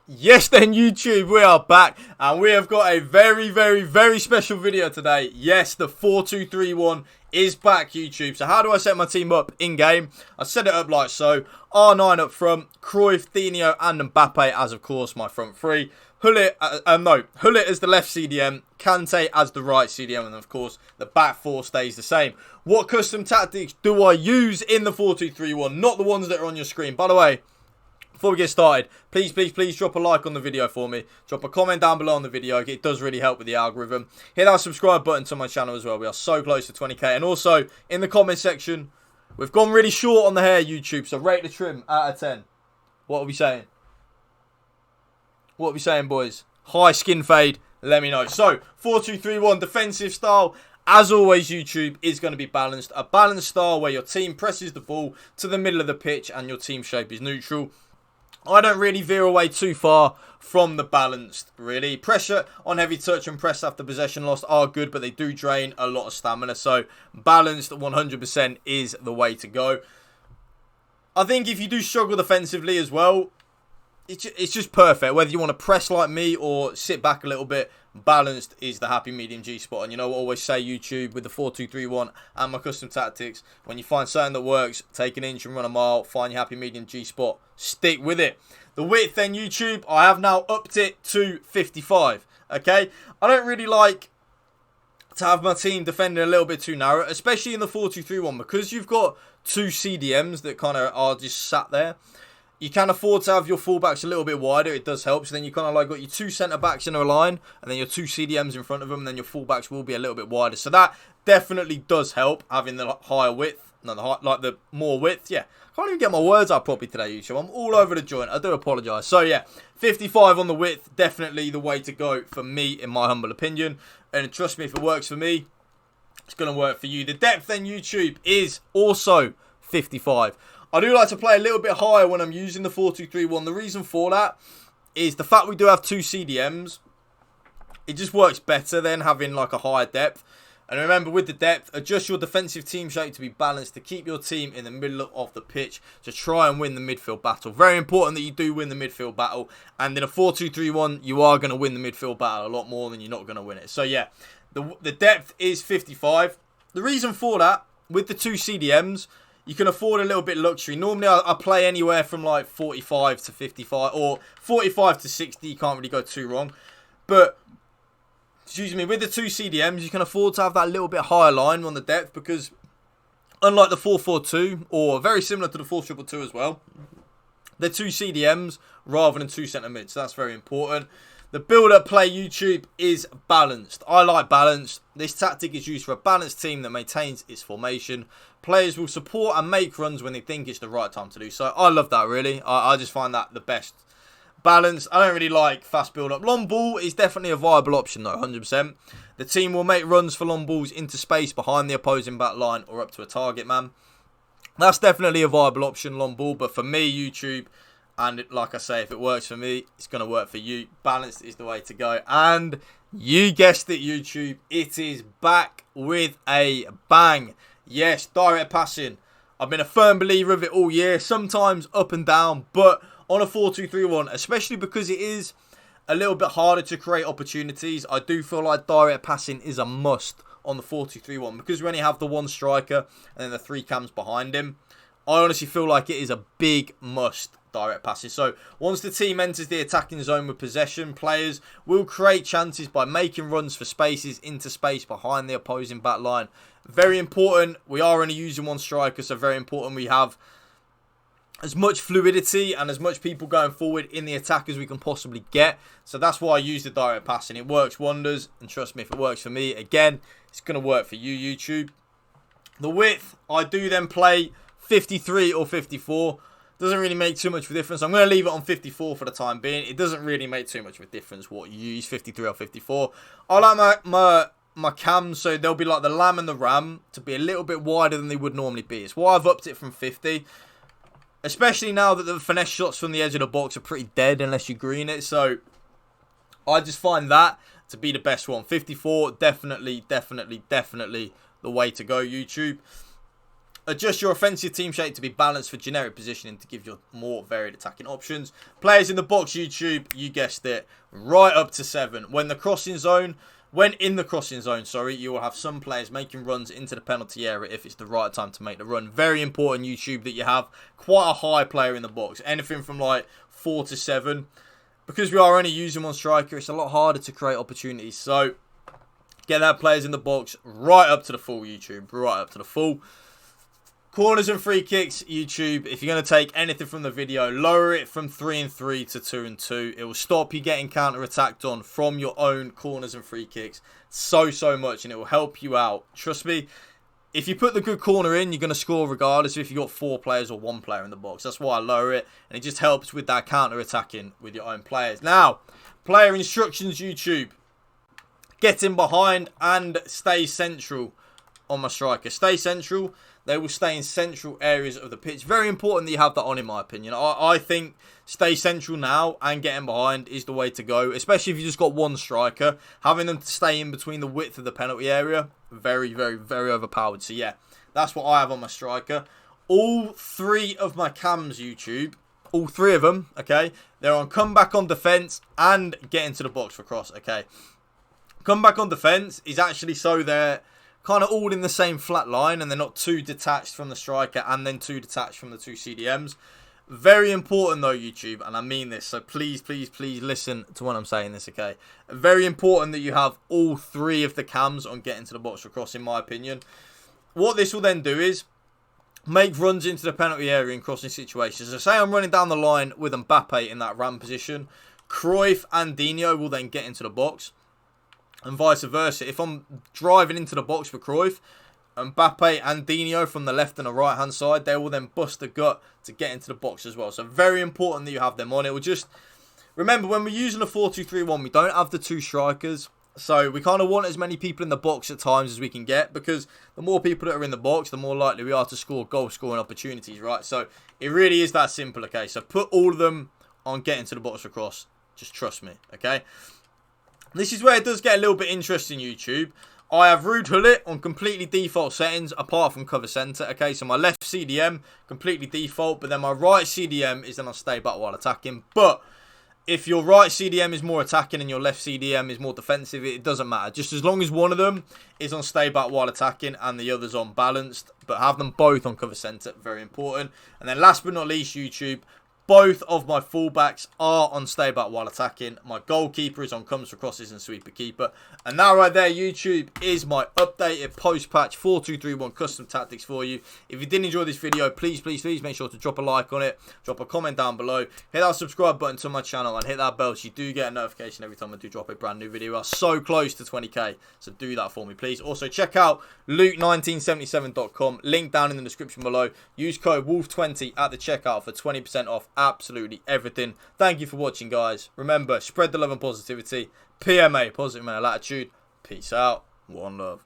Yes then YouTube, we are back and we have got a very special video today. Yes, the 4-2-3-1 is back YouTube. So how do I set my team up in game? I set it up like so. R9 up front, Cruyff, Dino and Mbappe as of course my front three. Hullet as the left CDM, Kante as the right CDM, and of course the back four stays the same. What custom tactics do I use in the 4-2-3-1? Not the ones that are on your screen. By the way, before we get started, please drop a like on the video for me. Drop a comment down below on the video. It does really help with the algorithm. Hit that subscribe button to my channel as well. We are so close to 20k. And also, in the comment section, we've gone really short on the hair, YouTube. So rate the trim out of 10. What are we saying? What are we saying, boys? High skin fade. Let me know. So, 4-2-3-1 defensive style. As always, YouTube is going to be balanced. A balanced style where your team presses the ball to the middle of the pitch and your team shape is neutral. I don't really veer away too far from the balanced, really. Pressure on heavy touch and press after possession lost are good, but they do drain a lot of stamina. So, balanced 100% is the way to go. I think if you do struggle defensively as well, it's just perfect. Whether you want to press like me or sit back a little bit, balanced is the happy medium G spot. And you know what I always say, YouTube, with the 4-2-3-1 and my custom tactics, when you find something that works, take an inch and run a mile, find your happy medium G spot, stick with it. The width then, YouTube, I have now upped it to 55. Okay, I don't really like to have my team defending a little bit too narrow, especially in the 4-2-3-1, because you've got two CDMs that kind of are just sat there. You can afford to have your fullbacks a little bit wider. It does help. So then you kind of like got your two centre-backs in a line and then your two CDMs in front of them. And then your fullbacks will be a little bit wider. So that definitely does help, having the higher width. No, the more width. Yeah, can't even get my words out properly today, YouTube. I'm all over the joint. I do apologise. So yeah, 55 on the width. Definitely the way to go for me, in my humble opinion. And trust me, if it works for me, it's going to work for you. The depth then, YouTube, is also 55. I do like to play a little bit higher when I'm using the 4-2-3-1. The reason for that is the fact we do have two CDMs. It just works better than having like a higher depth. And remember, with the depth, adjust your defensive team shape to be balanced to keep your team in the middle of the pitch to try and win the midfield battle. Very important that you do win the midfield battle. And in a 4-2-3-1, you are going to win the midfield battle a lot more than you're not going to win it. So yeah, the depth is 55. The reason for that, with the two CDMs, you can afford a little bit of luxury. Normally, I play anywhere from like 45 to 55 or 45 to 60. You can't really go too wrong. But, excuse me, with the two CDMs, you can afford to have that little bit higher line on the depth because unlike the 4-4-2 or very similar to the 4-2-2 as well, they're two CDMs rather than two centre mids. So that's very important. The build-up play, YouTube, is balanced. I like balanced. This tactic is used for a balanced team that maintains its formation. Players will support and make runs when they think it's the right time to do so. I love that, really. I just find that the best balance. I don't really like fast build-up. Long ball is definitely a viable option, though, 100%. The team will make runs for long balls into space behind the opposing back line or up to a target man. That's definitely a viable option, long ball. But for me, YouTube, and like I say, if it works for me, it's going to work for you. Balanced is the way to go. And you guessed it, YouTube. It is back with a bang. Yes, direct passing. I've been a firm believer of it all year. Sometimes up and down. But on a 4-2-3-1, especially because it is a little bit harder to create opportunities, I do feel like direct passing is a must on the 4-2-3-1. Because we only have the one striker and then the three cams behind him. I honestly feel like it is a big must, direct passes. So once the team enters the attacking zone with possession, players will create chances by making runs for spaces into space behind the opposing back line. Very important. We are only using one striker, so very important we have as much fluidity and as much people going forward in the attack as we can possibly get. So that's why I use the direct passing. It works wonders, and trust me, if it works for me, again, it's going to work for you, YouTube. The width, I do then play 53 or 54. Doesn't really make too much of a difference. I'm going to leave it on 54 for the time being. It doesn't really make too much of a difference what you use, 53 or 54. I like my cams, so they'll be like the lamb and the ram, to be a little bit wider than they would normally be. It's why I've upped it from 50. Especially now that the finesse shots from the edge of the box are pretty dead unless you green it. So I just find that to be the best one. 54, definitely the way to go, YouTube. Adjust your offensive team shape to be balanced for generic positioning to give you more varied attacking options. Players in the box, YouTube, you guessed it, right up to 7. When in the crossing zone, you will have some players making runs into the penalty area if it's the right time to make the run. Very important, YouTube, that you have quite a high player in the box. Anything from like 4 to 7. Because we are only using one striker, it's a lot harder to create opportunities. So, get that players in the box right up to the full, YouTube. Right up to the full. Corners and free kicks, YouTube. If you're going to take anything from the video, lower it from 3 and 3 to 2 and 2. It will stop you getting counter-attacked on from your own corners and free kicks so much. And it will help you out. Trust me, if you put the good corner in, you're going to score regardless if you've got 4 players or 1 player in the box. That's why I lower it. And it just helps with that counter-attacking with your own players. Now, player instructions, YouTube. Get in behind and stay central on my striker. Stay central. They will stay in central areas of the pitch. Very important that you have that on, in my opinion. I think stay central now and getting behind is the way to go. Especially if you just got one striker. Having them to stay in between the width of the penalty area. Very overpowered. So yeah, that's what I have on my striker. All 3 of my cams, YouTube. All 3 of them, okay. They're on comeback on defence and get into the box for cross, okay. Comeback on defence is actually so they're kind of all in the same flat line and they're not too detached from the striker and then too detached from the 2 CDMs. Very important though, YouTube, and I mean this, so please listen to what I'm saying this, okay? Very important that you have all 3 of the cams on getting to the box for cross, in my opinion. What this will then do is make runs into the penalty area in crossing situations. So say I'm running down the line with Mbappe in that ram position. Cruyff and Dino will then get into the box. And vice versa. If I'm driving into the box for Cruyff, Mbappe and Dino from the left and the right hand side, they will then bust the gut to get into the box as well. So very important that you have them on. It will just... Remember, when we're using a 4-2-3-1, we don't have the 2 strikers. So we kind of want as many people in the box at times as we can get. Because the more people that are in the box, the more likely we are to score goal-scoring opportunities, right? So it really is that simple, okay? So put all of them on getting to the box for cross. Just trust me, okay? This is where it does get a little bit interesting, YouTube. I have Rude Hullet on completely default settings, apart from cover centre. Okay, so my left CDM, completely default. But then my right CDM is then on stay back while attacking. But if your right CDM is more attacking and your left CDM is more defensive, it doesn't matter. Just as long as one of them is on stay back while attacking and the other's on balanced. But have them both on cover centre, very important. And then last but not least, YouTube, both of my fullbacks are on stay back while attacking. My goalkeeper is on comes for crosses and sweeper keeper. And that right there, YouTube, is my updated post-patch 4-2-3-1 custom tactics for you. If you did enjoy this video, please make sure to drop a like on it. Drop a comment down below. Hit that subscribe button to my channel and hit that bell so you do get a notification every time I do drop a brand new video. We are so close to 20k, so do that for me, please. Also, check out loot1977.com. Link down in the description below. Use code WOLF20 at the checkout for 20% off absolutely everything. Thank you for watching, guys. Remember, spread the love and positivity. PMA, positive mental attitude. Peace out. One love.